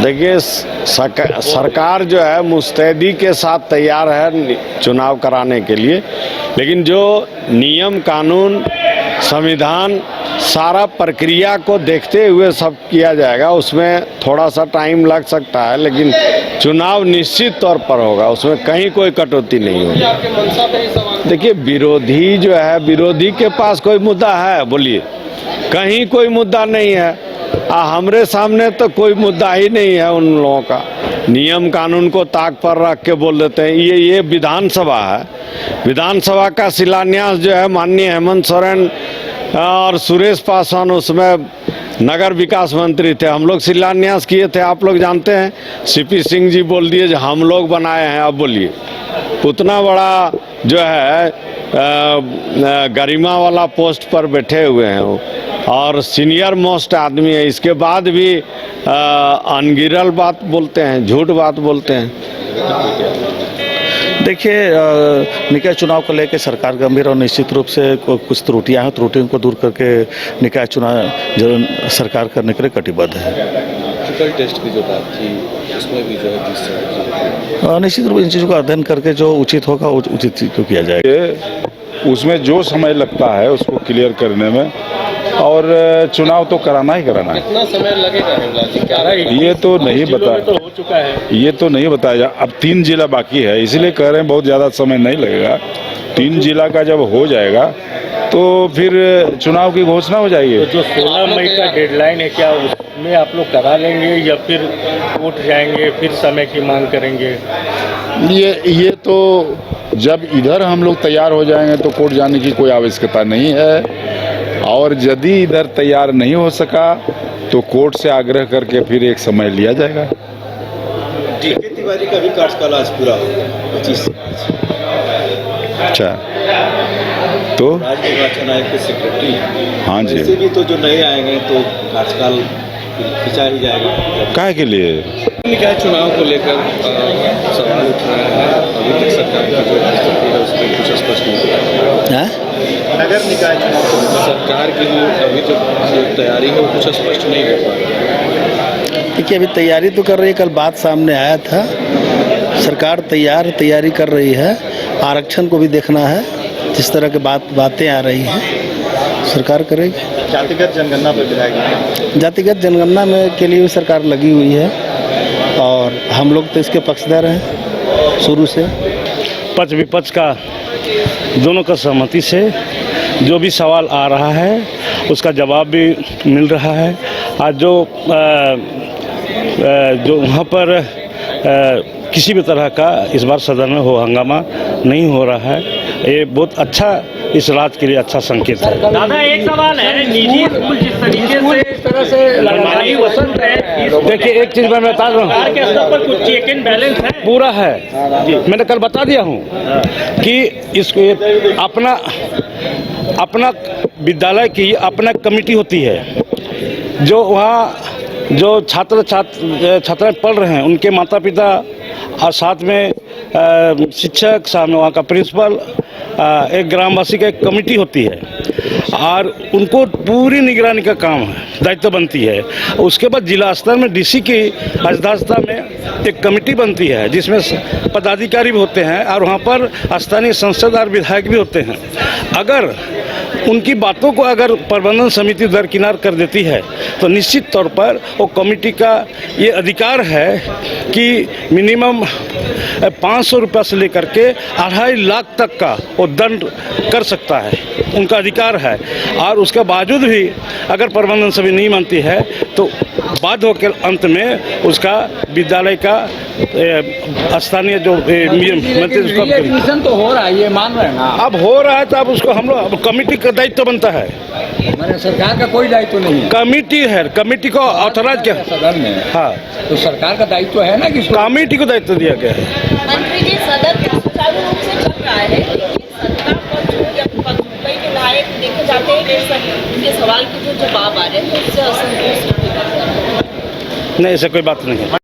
देखिए सरकार जो है मुस्तैदी के साथ तैयार है चुनाव कराने के लिए, लेकिन जो नियम कानून संविधान सारा प्रक्रिया को देखते हुए सब किया जाएगा। उसमें थोड़ा सा टाइम लग सकता है, लेकिन चुनाव निश्चित तौर पर होगा, उसमें कहीं कोई कटौती नहीं होगी। देखिए विरोधी जो है, विरोधी के पास कोई मुद्दा है बोलिए? कहीं कोई मुद्दा नहीं है। हमरे सामने तो कोई मुद्दा ही नहीं है उन लोगों का। नियम कानून को ताक पर रख के बोल देते हैं। ये विधानसभा है, विधानसभा का शिलान्यास जो है माननीय हेमंत सोरेन और सुरेश पासवान उसमें नगर विकास मंत्री थे, हम लोग शिलान्यास किए थे। आप लोग जानते हैं सीपी सिंह जी बोल दिए जो हम लोग बनाए हैं। अब बोलिए उतना बड़ा जो है गरिमा वाला पोस्ट पर बैठे हुए हैं वो, और सीनियर मोस्ट आदमी है, इसके बाद भी अनगिनत बात बोलते हैं, झूठ बात बोलते हैं। देखिए निकाय चुनाव को लेकर सरकार गंभीर और निश्चित रूप से कुछ त्रुटियां हैं, त्रुटियों को दूर करके निकाय चुनाव जरूर सरकार करने के लिए कटिबद्ध है। टेस्ट की जो बात थी उसमें भी जो है निश्चित रूप से इन चीज़ों का अध्ययन करके जो उचित होगा उचित चीज को किया जाएगा। उसमें जो समय लगता है उसको क्लियर करने में, और चुनाव तो कराना ही कराना है। कितना समय लगेगा ये तो नहीं बताया, तो हो चुका है, ये तो नहीं बताया। अब 3 जिला बाकी है, इसलिए कह रहे हैं बहुत ज़्यादा समय नहीं लगेगा। 3 जिला का जब हो जाएगा तो फिर चुनाव की घोषणा हो जाएगी। तो जो 16 मई का डेडलाइन है, क्या उसमें आप लोग करा लेंगे या फिर कोर्ट जाएंगे, फिर समय की मांग करेंगे? ये तो जब इधर हम लोग तैयार हो जाएंगे तो कोर्ट जाने की कोई आवश्यकता नहीं है, और यदि इधर तैयार नहीं हो सका तो कोर्ट से आग्रह करके फिर एक समय लिया जाएगा। जी तिवारी का भी कार्यकाल आज पूरा होगा 25 अच्छा, तो राज्य निर्वाचन आयोग के सेक्रेटरी, हाँ जी, वैसे भी तो जो नए आएंगे तो कार्यकाल खिंचा ही जाएगा। काहे के लिए? निकाय चुनाव को लेकर सवाल उठ रहा है, अभी तक सरकार की जो स्थिति है उसमें कुछ स्पष्ट नहीं है। नगर निकाय चुनाव को सरकार की जो अभी जो तैयारी है वो कुछ स्पष्ट नहीं हो पा रहा है। देखिए अभी तैयारी तो कर रही है, कल बात सामने आया था, सरकार तैयारी कर रही है। आरक्षण को भी देखना है, जिस तरह के बातें आ रही हैं सरकार करेगी। जातिगत जनगणना पर गिराएगी, जातिगत जनगणना में के लिए भी सरकार लगी हुई है, और हम लोग तो इसके पक्षधर हैं शुरू से। पक्ष विपक्ष का दोनों का सहमति से जो भी सवाल आ रहा है उसका जवाब भी मिल रहा है। आज जो वहाँ पर किसी भी तरह का इस बार सदन में हंगामा नहीं हो रहा है, ये बहुत अच्छा, इस राज्य के लिए अच्छा संकेत है। दादा एक सवाल है, निजी स्कूल जिस तरीके से इस तरह से लड़ाई वसंत है, देखिए एक चीज़ मैं बता रहा हूँ, के स्तर पर कुछ चेक एंड बैलेंस है पूरा है। मैंने कल बता दिया हूँ कि इसको अपना विद्यालय की अपना कमेटी होती है, जो वहाँ जो छात्राएं पढ़ रहे हैं उनके माता पिता और साथ में शिक्षक, साथ में वहाँ का प्रिंसिपल, एक ग्रामवासी का एक कमेटी होती है, और उनको पूरी निगरानी का काम है, दायित्व बनती है। उसके बाद जिला स्तर में डीसी की अध्यक्षता में एक कमेटी बनती है जिसमें पदाधिकारी भी होते हैं, और वहाँ पर स्थानीय सांसद और विधायक भी होते हैं। अगर उनकी बातों को अगर प्रबंधन समिति दरकिनार कर देती है तो निश्चित तौर पर वो कमेटी का ये अधिकार है कि मिनिमम 500 रुपये से लेकर के 2.5 लाख तक का वो दंड कर सकता है, उनका अधिकार है। और उसके बावजूद भी अगर प्रबंधन समिति नहीं मानती है तो बाध्य होकर अंत में उसका विद्यालय का स्थानीय जो एडमिशन तो हो रहा है, ये मान रहे हैं ना? अब हो रहा है तो अब उसको हम लोग कमेटी का दायित्व बनता है। मैंने सरकार का कोई दायित्व नहीं है, कमेटी है, कमेटी को ऑथराइज किया सदन में। हाँ, तो सरकार का दायित्व है ना कि कमेटी को दायित्व दिया गया है। मंत्री जी सदन सुचारू रूप से चल रहा है, लेकिन सत्ता पक्ष या विपक्ष कई विधायक देखे जाते हैं कि उनके सवाल के जो जवाब आ रहे हैं तो उससे असंतुष्ट नहीं, ऐसा कोई बात नहीं है।